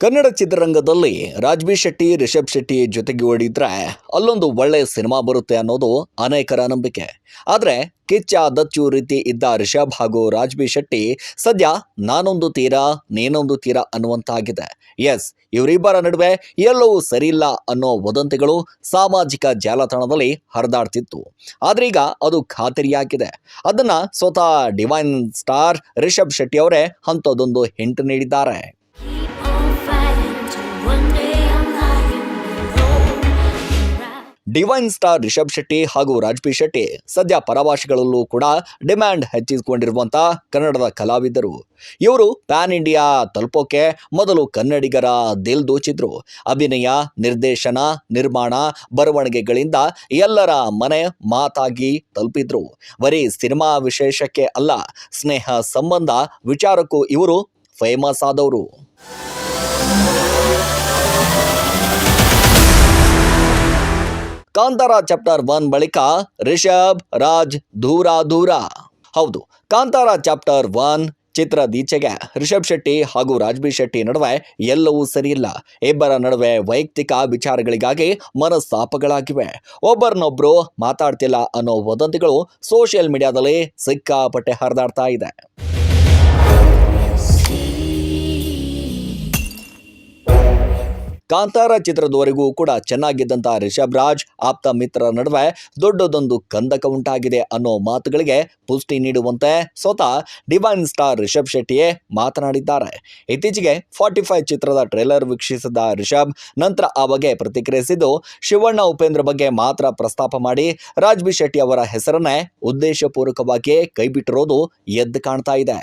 ಕನ್ನಡ ಚಿತ್ರರಂಗದಲ್ಲಿ ರಾಜ್ಬಿ ಶೆಟ್ಟಿ ರಿಷಬ್ ಶೆಟ್ಟಿ ಜೊತೆಗೂಡಿದ್ರೆ ಅಲ್ಲೊಂದು ಒಳ್ಳೆ ಸಿನಿಮಾ ಬರುತ್ತೆ ಅನ್ನೋದು ಅನೇಕರ ನಂಬಿಕೆ. ಆದ್ರೆ ಕಿಚ್ಚ ದಚ್ಚು ರೀತಿ ಇದ್ದ ರಿಷಬ್ ಹಾಗೂ ರಾಜ್ಬಿ ಶೆಟ್ಟಿ ಸದ್ಯ ನಾನೊಂದು ತೀರ ನೀನೊಂದು ತೀರ ಅನ್ನುವಂತಾಗಿದೆ. ಎಸ್, ಇವರಿಬ್ಬರ ನಡುವೆ ಎಲ್ಲವೂ ಸರಿಯಿಲ್ಲ ಅನ್ನೋ ವದಂತಿಗಳು ಸಾಮಾಜಿಕ ಜಾಲತಾಣದಲ್ಲಿ ಹರಿದಾಡ್ತಿತ್ತು. ಆದ್ರೀಗ ಅದು ಖಾತರಿಯಾಗಿದೆ. ಅದನ್ನ ಸ್ವತಃ ಡಿವೈನ್ ಸ್ಟಾರ್ ರಿಷಬ್ ಶೆಟ್ಟಿ ಅವರೇ ಅಂಥದ್ದೊಂದು ಹಿಂಟ್ ನೀಡಿದ್ದಾರೆ. ಡಿವೈನ್ ಸ್ಟಾರ್ ರಿಷಬ್ ಶೆಟ್ಟಿ ಹಾಗೂ ರಾಜ್ಬಿ ಶೆಟ್ಟಿ ಸದ್ಯ ಪರಭಾಷೆಗಳಲ್ಲೂ ಕೂಡ ಡಿಮ್ಯಾಂಡ್ ಹೆಚ್ಚಿಸಿಕೊಂಡಿರುವಂತ ಕನ್ನಡದ ಕಲಾವಿದರು. ಇವರು ಪ್ಯಾನ್ ಇಂಡಿಯಾ ತಲುಪೋಕೆ ಮೊದಲು ಕನ್ನಡಿಗರ ದಿಲ್ ದೋಚಿದ್ರು. ಅಭಿನಯ, ನಿರ್ದೇಶನ, ನಿರ್ಮಾಣ, ಬರವಣಿಗೆಗಳಿಂದ ಎಲ್ಲರ ಮನೆ ಮಾತಾಗಿ ತಲುಪಿದ್ರು. ಬರೀ ಸಿನಿಮಾ ವಿಶೇಷಕ್ಕೆ ಅಲ್ಲ, ಸ್ನೇಹ ಸಂಬಂಧ ವಿಚಾರಕ್ಕೂ ಇವರು ಫೇಮಸ್ ಆದವರು. ಕಾಂತಾರ ಚಾಪ್ಟರ್ 1 ಬಳಿಕ ರಿಷಬ್ ರಾಜ್ ದೂರ. ಹೌದು, ಕಾಂತಾರ ಚಾಪ್ಟರ್ 1 ಚಿತ್ರದೀಚೆಗೆ ರಿಷಬ್ ಶೆಟ್ಟಿ ಹಾಗೂ ರಾಜ್ಬಿ ಶೆಟ್ಟಿ ನಡುವೆ ಎಲ್ಲವೂ ಸರಿಯಿಲ್ಲ. ಇಬ್ಬರ ನಡುವೆ ವೈಯಕ್ತಿಕ ವಿಚಾರಗಳಿಗಾಗಿ ಮನಸ್ತಾಪಗಳಾಗಿವೆ. ಒಬ್ಬರನ್ನೊಬ್ರು ಮಾತಾಡ್ತಿಲ್ಲ ಅನ್ನೋ ವದಂತಿಗಳು ಸೋಷಿಯಲ್ ಮೀಡಿಯಾದಲ್ಲಿ ಸಿಕ್ಕಾಪಟ್ಟೆ ಹರಿದಾಡ್ತಾ ಇದೆ. ಕಾಂತಾರ ಚಿತ್ರದವರೆಗೂ ಕೂಡ ಚೆನ್ನಾಗಿದ್ದಂಥ ರಿಷಬ್ ರಾಜ್ ಆಪ್ತ ಮಿತ್ರರ ನಡುವೆ ದೊಡ್ಡದೊಂದು ಕಂದಕ ಉಂಟಾಗಿದೆ ಅನ್ನೋ ಮಾತುಗಳಿಗೆ ಪುಷ್ಟಿ ನೀಡುವಂತೆ ಸ್ವತಃ ಡಿವೈನ್ ಸ್ಟಾರ್ ರಿಷಬ್ ಶೆಟ್ಟಿಯೇ ಮಾತನಾಡಿದ್ದಾರೆ. ಇತ್ತೀಚೆಗೆ 45 ಚಿತ್ರದ ಟ್ರೇಲರ್ ವೀಕ್ಷಿಸಿದ ರಿಷಬ್ ನಂತರ ಆ ಬಗ್ಗೆ ಪ್ರತಿಕ್ರಿಯಿಸಿದ್ದು, ಶಿವಣ್ಣ ಉಪೇಂದ್ರ ಬಗ್ಗೆ ಮಾತ್ರ ಪ್ರಸ್ತಾಪ ಮಾಡಿ ರಾಜ್ಬಿ ಶೆಟ್ಟಿ ಅವರ ಹೆಸರನ್ನೇ ಉದ್ದೇಶಪೂರ್ವಕವಾಗಿ ಕೈಬಿಟ್ಟಿರೋದು ಎದ್ದು ಕಾಣ್ತಾ ಇದೆ.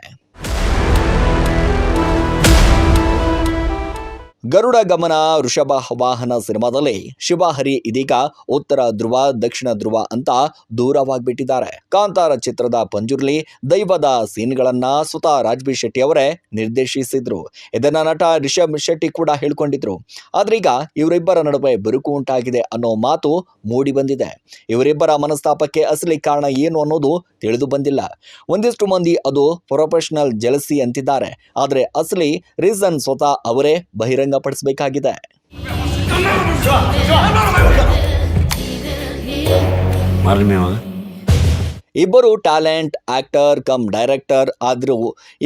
ಗರುಡ ಗಮನ ವೃಷಭ ವಾಹನ ಸಿನಿಮಾದಲ್ಲಿ ಶಿವಹರಿ ಇದೀಗ ಉತ್ತರ ಧ್ರುವ ದಕ್ಷಿಣ ಧ್ರುವ ಅಂತ ದೂರವಾಗ್ಬಿಟ್ಟಿದ್ದಾರೆ. ಕಾಂತಾರ ಚಿತ್ರದ ಪಂಜುರ್ಲಿ ದೈವದ ಸೀನ್ಗಳನ್ನ ಸ್ವತಃ ರಾಜ್ಬಿ ಶೆಟ್ಟಿ ಅವರೇ ನಿರ್ದೇಶಿಸಿದ್ರು. ಇದನ್ನ ನಟ ರಿಷಬ್ ಶೆಟ್ಟಿ ಕೂಡ ಹೇಳ್ಕೊಂಡಿದ್ರು. ಆದ್ರೀಗ ಇವರಿಬ್ಬರ ನಡುವೆ ಬಿರುಕು ಉಂಟಾಗಿದೆ ಅನ್ನೋ ಮಾತು ಮೂಡಿ ಬಂದಿದೆ. ಇವರಿಬ್ಬರ ಮನಸ್ತಾಪಕ್ಕೆ ಅಸಲಿ ಕಾರಣ ಏನು ಅನ್ನೋದು ತಿಳಿದು ಬಂದಿಲ್ಲ. ಒಂದಿಷ್ಟು ಮಂದಿ ಅದು ಪ್ರೊಫೆಷನಲ್ ಜೆಲಸಿ ಅಂತಿದ್ದಾರೆ. ಆದ್ರೆ ಅಸಲಿ ರೀಸನ್ ಸ್ವತಃ ಅವರೇ ಬಹಿರಂಗಪಡಿಸಬೇಕಾಗಿದೆ. ಇಬ್ಬರು ಟ್ಯಾಲೆಂಟ್ ಆಕ್ಟರ್ ಕಮ್ ಡೈರೆಕ್ಟರ್ ಆದ್ರೂ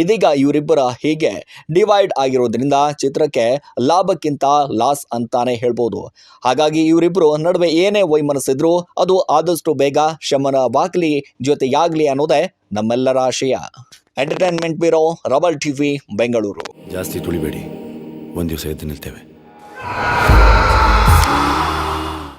ಇದೀಗ ಇವರಿಬ್ಬರ ಹೀಗೆ ಡಿವೈಡ್ ಆಗಿರೋದ್ರಿಂದ ಚಿತ್ರಕ್ಕೆ ಲಾಭಕ್ಕಿಂತ ಲಾಸ್ ಅಂತಾನೆ ಹೇಳ್ಬೋದು. ಹಾಗಾಗಿ ಇವರಿಬ್ಬರು ನಡುವೆ ಏನೇ ವೈಮನಸ್ಸಿದ್ರು ಅದು ಆದಷ್ಟು ಬೇಗ ಶಮನವಾಗಲಿ, ಜೊತೆಯಾಗಲಿ ಅನ್ನೋದೇ ನಮ್ಮೆಲ್ಲರ ಆಶಯ. Entertainment bureau, rebel TV, Bengaluru. ಜಾಸ್ತಿ ತುಳಿಬೇಡಿ, ಒಂದು ದಿವಸ ಎದ್ದು ನಿಲ್ತೇವೆ.